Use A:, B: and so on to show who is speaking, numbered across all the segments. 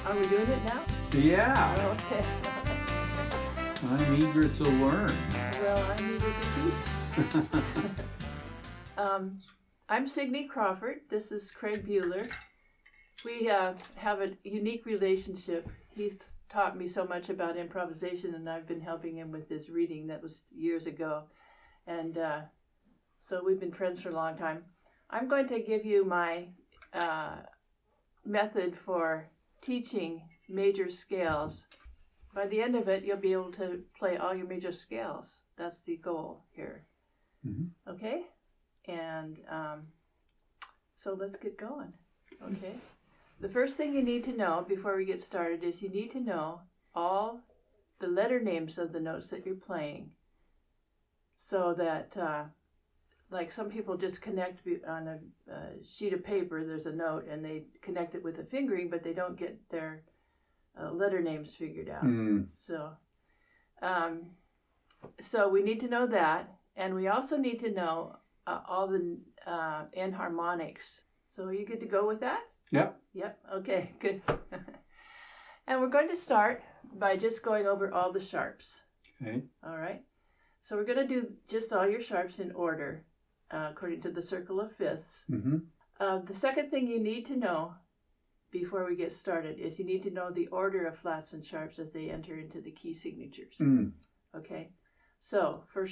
A: Are we doing it now?
B: Yeah,
A: Oh, okay.
B: I'm eager to learn.
A: Well, I'm eager to teach. I'm Signe Crawford. This is Craig Bueller. We have a unique relationship. He's taught me so much about improvisation, and I've been helping him with his reading. That was years ago. And so we've been friends for a long time. I'm going to give you my method for teaching major scales. By the end of it, you'll be able to play all your major scales. That's the goal here.
B: Mm-hmm.
A: Okay? And so let's get going. Okay? The first thing you need to know before we get started is you need to know all the letter names of the notes that you're playing, so that like some people just connect on a sheet of paper, there's a note, and they connect it with a fingering, but they don't get their letter names figured out. So we need to know that, and we also need to know all the enharmonics. So are you good to go with that?
B: Yep.
A: Yep. Okay, good. And we're going to start by just going over all the sharps.
B: Okay.
A: All right. So we're going to do just all your sharps in order, according to the circle of fifths.
B: Mm-hmm.
A: The second thing you need to know before we get started is you need to know the order of flats and sharps as they enter into the key signatures.
B: Mm.
A: Okay. So for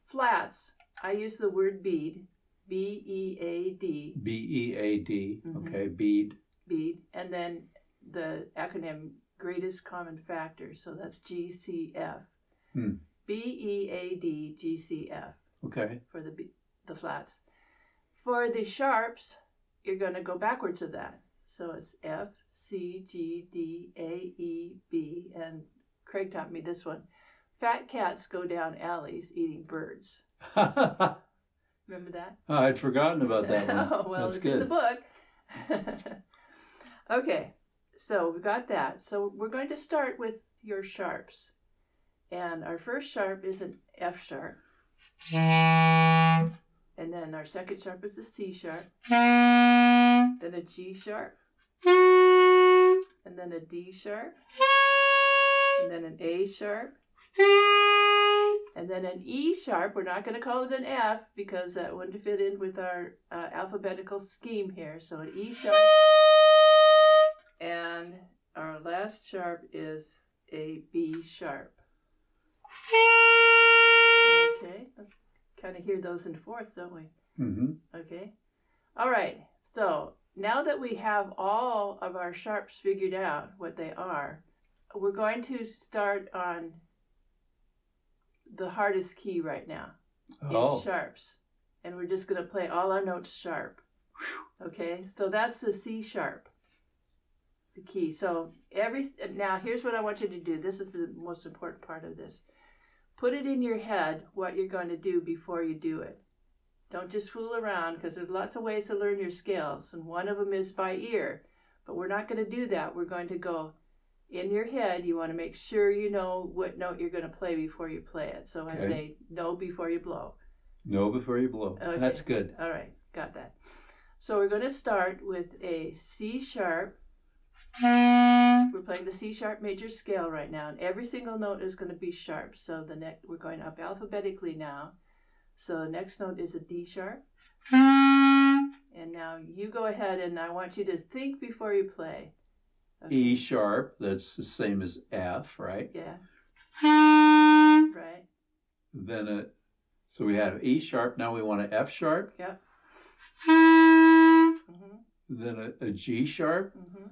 A: flats, I use the word bead, B-E-A-D.
B: B-E-A-D.
A: Mm-hmm.
B: Okay, bead.
A: Bead. And then the acronym greatest common factor. So that's GCF.
B: Mm.
A: B-E-A-D, GCF.
B: Okay.
A: For the flats. For the sharps, you're going to go backwards of that. So it's F, C, G, D, A, E, B. And Craig taught me this one. Fat cats go down alleys eating birds. Remember that?
B: I'd forgotten about that one.
A: Oh, well,
B: That's
A: it's
B: good.
A: in the book. Okay, so we got that. So we're going to start with your sharps. And our first sharp is an F sharp. And then our second sharp is a C sharp. Then a G sharp. And then a D sharp. And then an A sharp. And then an E sharp. We're not going to call it an F because that wouldn't fit in with our alphabetical scheme here. So an E sharp. And our last sharp is a B sharp. Okay. Kind of hear those in fourth, don't we?
B: Mm-hmm.
A: Okay. All right. So now that we have all of our sharps figured out what they are, we're going to start on the hardest key right now.
B: Oh.
A: In sharps. And we're just going to play all our notes sharp. Okay. So that's the C sharp. The key. So now here's what I want you to do. This is the most important part of this. Put it in your head what you're going to do before you do it. Don't just fool around, because there's lots of ways to learn your scales, and one of them is by ear. But we're not going to do that. We're going to go in your head. You want to make sure you know what note you're going to play before you play it. So I say, know before you blow.
B: Know before you blow.
A: Okay.
B: That's good.
A: All right, got that. So we're going to start with a C sharp. We're playing the C sharp major scale right now, and every single note is going to be sharp. So we're going up alphabetically now. So the next note is a D sharp. And now you go ahead, and I want you to think before you play. Okay.
B: E sharp, that's the same as F, right?
A: Yeah. Right.
B: Then so we have E sharp, now we want an F sharp.
A: Yep. Mm-hmm.
B: Then a G sharp.
A: Mm-hmm.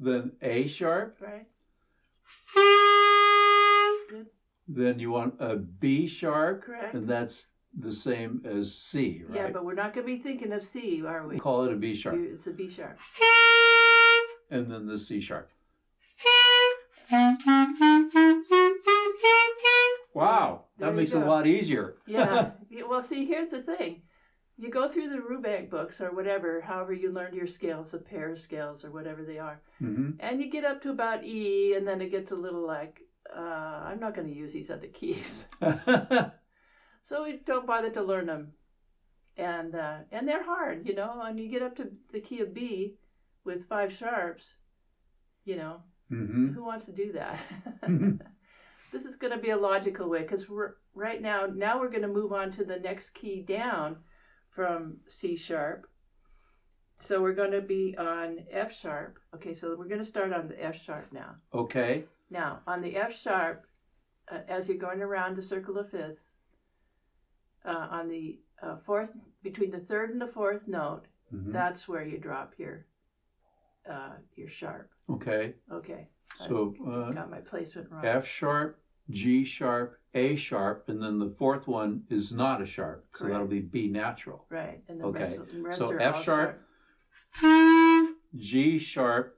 B: Then A sharp.
A: Right. Good.
B: Then you want a B sharp.
A: Correct.
B: And that's the same as C, right?
A: Yeah, but we're not going to be thinking of C, are we?
B: Call it a B sharp.
A: It's a B sharp.
B: And then the C sharp. Wow, that makes it a lot easier.
A: Yeah. Well, see, here's the thing. You go through the Rubank books or whatever, however you learned your scales, the pair of scales or whatever they are.
B: Mm-hmm.
A: And you get up to about E, and then it gets a little like, I'm not going to use these other keys. So we don't bother to learn them. And they're hard, and you get up to the key of B, with 5 sharps, you know,
B: Mm-hmm.
A: who wants to do that? This is going to be a logical way because we're right now we're going to move on to the next key down from C sharp. So we're going to be on F sharp. Okay, so we're going to start on the F sharp now.
B: Okay.
A: Now, on the F sharp, as you're going around the circle of fifths, on the fourth, between the third and the fourth note,
B: Mm-hmm.
A: that's where you drop your sharp.
B: Okay.
A: Okay.
B: So
A: I got my placement wrong.
B: F sharp, G sharp, A sharp, and then the fourth one is not a sharp. So
A: Correct.
B: that'll be B natural.
A: Right. And the
B: Okay.
A: rest
B: So
A: are
B: F
A: all
B: sharp, G sharp,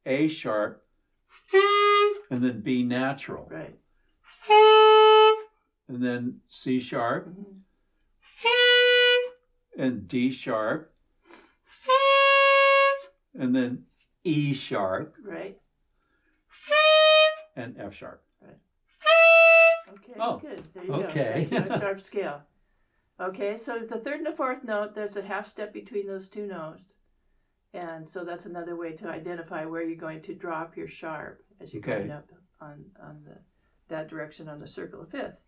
B: A sharp, and then B natural.
A: Right.
B: And then C sharp,
A: Mm-hmm.
B: and D sharp, and then E sharp,
A: Right.
B: and F sharp.
A: Okay.
B: Oh,
A: Good. There you
B: okay.
A: go. That's our sharp scale. Okay. So the third and the fourth note, there's a half step between those two notes, and so that's another way to identify where you're going to drop your sharp as you're going up on that direction on the circle of fifths.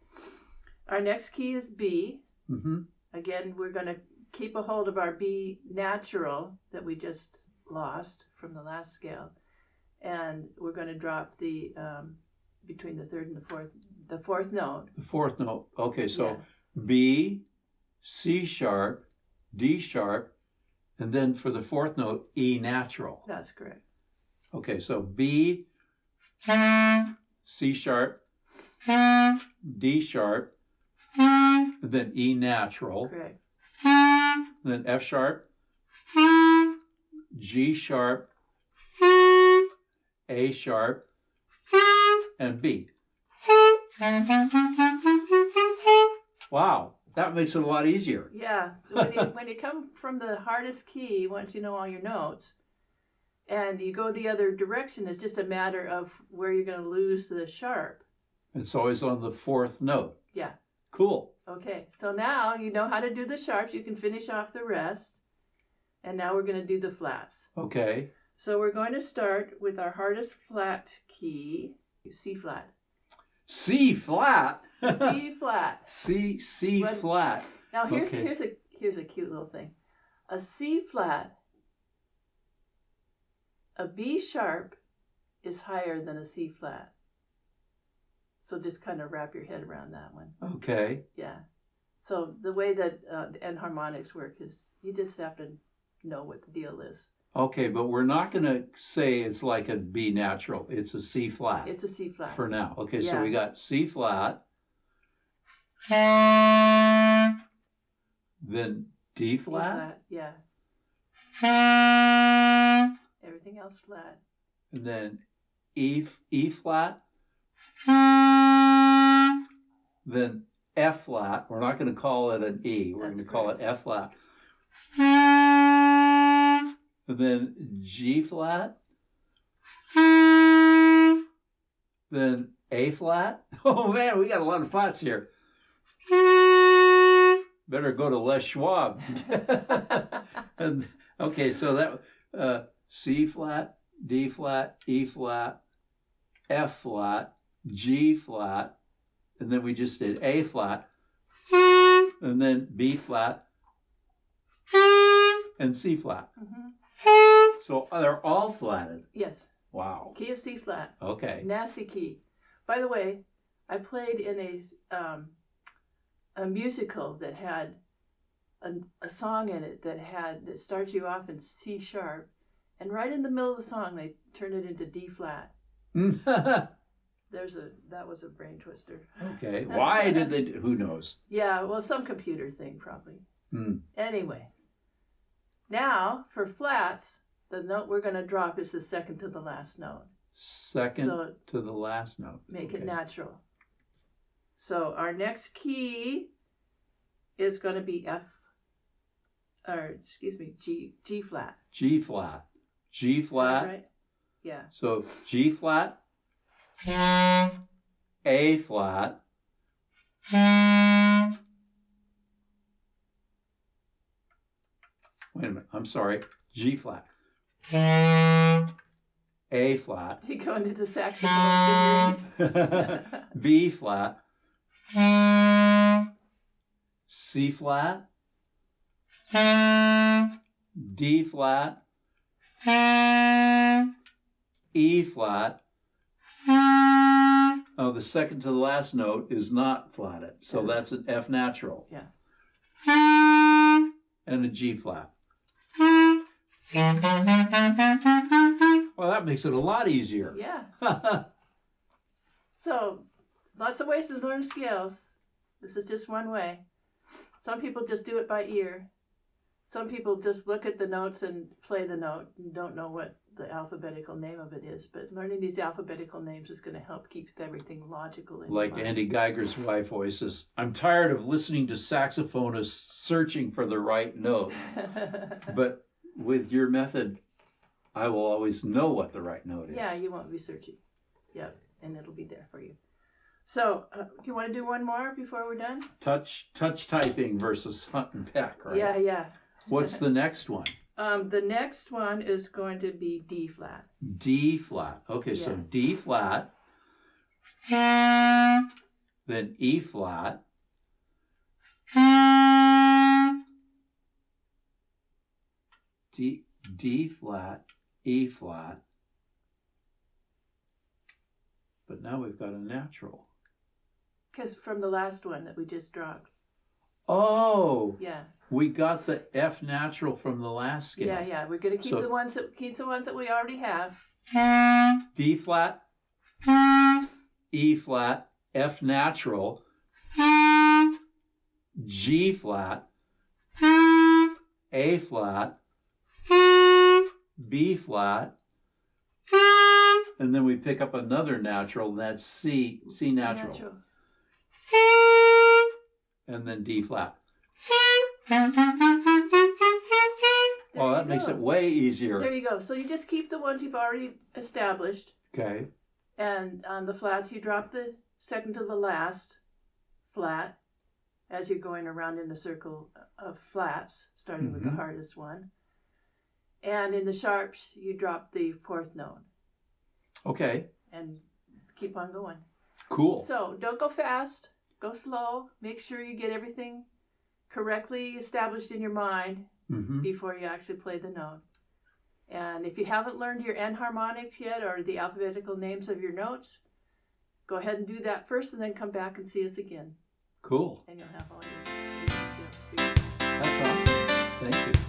A: Our next key is B.
B: Mm-hmm.
A: Again, we're going to keep a hold of our B natural that we just lost from the last scale, and we're going to drop the between the third and the fourth note.
B: The fourth note. Okay, so
A: Yeah.
B: B, C sharp, D sharp, and then for the fourth note, E natural.
A: That's correct.
B: Okay, so B, C sharp, D sharp, and then E natural,
A: Correct.
B: and then F sharp, G sharp, A sharp, and B. Wow, that makes it a lot easier.
A: Yeah. When you come from the hardest key, once you know all your notes, and you go the other direction, it's just a matter of where you're going to lose the sharp.
B: It's always on the fourth note.
A: Yeah.
B: Cool.
A: Okay, so now you know how to do the sharps. You can finish off the rest. And now we're going to do the flats.
B: Okay.
A: So we're going to start with our hardest flat key, C flat.
B: C flat.
A: C flat.
B: C flat.
A: Now here's
B: Okay.
A: here's a cute little thing. A C flat, a B sharp is higher than a C flat. So just kind of wrap your head around that one.
B: Okay.
A: Yeah. So the way that the enharmonics work is you just have to know what the deal is.
B: Okay, but we're not going to say it's like a B natural. It's a C flat.
A: It's a C flat.
B: For now. Okay, so
A: Yeah.
B: we got C flat, then D flat,
A: Yeah. Everything else flat.
B: and then E flat, then F flat. We're not going to call it an E. We're
A: That's
B: going to call it
A: correct.
B: F flat. And then G flat, then A flat. Oh man, we got a lot of flats here. Better go to Les Schwab. And, okay, so that C flat, D flat, E flat, F flat, G flat, and then we just did A flat, and then B flat, and C flat.
A: Mm-hmm.
B: So they're all flatted.
A: Yes.
B: Wow.
A: Key of C flat.
B: Okay.
A: Nasty key. By the way, I played in a musical that had a song in it that starts you off in C sharp, and right in the middle of the song they turned it into D flat. That was a brain twister.
B: Okay. Why did they? Who knows?
A: Yeah, well, some computer thing probably.
B: Hmm.
A: Anyway, now for flats, the note we're going to drop is the second to the last note.
B: Second
A: So
B: to the last note.
A: make
B: Okay.
A: it natural. So our next key is going to be G flat.
B: G flat. G flat.
A: Right? Yeah.
B: So G flat, A flat, Wait a minute. I'm sorry. G flat. A flat.
A: You go into the saxophone fingerings.
B: B flat. C flat. D flat. E flat. Oh, the second to the last note is not flatted. So
A: Yes.
B: that's an F natural.
A: Yeah.
B: And a G flat. Well, that makes it a lot easier.
A: Yeah. So, lots of ways to learn scales. This is just one way. Some people just do it by ear. Some people just look at the notes and play the note and don't know what the alphabetical name of it is. But learning these alphabetical names is going to help keep everything logical in
B: Like
A: your mind.
B: Andy Geiger's wife always says, I'm tired of listening to saxophonists searching for the right note. But with your method, I will always know what the right note is.
A: Yeah, you won't be searching. Yep, and it'll be there for you. So, you want to do one more before we're done?
B: Touch typing versus hunt and peck, right?
A: Yeah, yeah.
B: What's the next one?
A: The next one is going to be D flat.
B: D flat. Okay, so
A: Yeah.
B: D flat, then E flat, D flat, E flat. But now we've got a natural.
A: Because from the last one that we just dropped.
B: Oh,
A: Yeah,
B: we got the F natural from the last scale.
A: yeah, yeah. We're going to keep
B: So-
A: the ones that we already have.
B: D flat, E flat, F natural, G flat, A flat, B flat, and then we pick up another natural, and that's C natural, and then D flat. Oh, that makes it way
A: There
B: easier.
A: you go. So you just keep the ones you've already established,
B: Okay.
A: and on the flats you drop the second to the last flat as you're going around in the circle of flats, starting with the
B: Mhm.
A: hardest one. And in the sharps, you drop the fourth note
B: Okay.
A: and keep on going.
B: Cool.
A: So don't go fast, go slow. Make sure you get everything correctly established in your mind
B: Mm-hmm.
A: before you actually play the note. And if you haven't learned your enharmonics yet or the alphabetical names of your notes, go ahead and do that first and then come back and see us again.
B: Cool.
A: And you'll have all your skills figured out.
B: That's awesome. Thank you.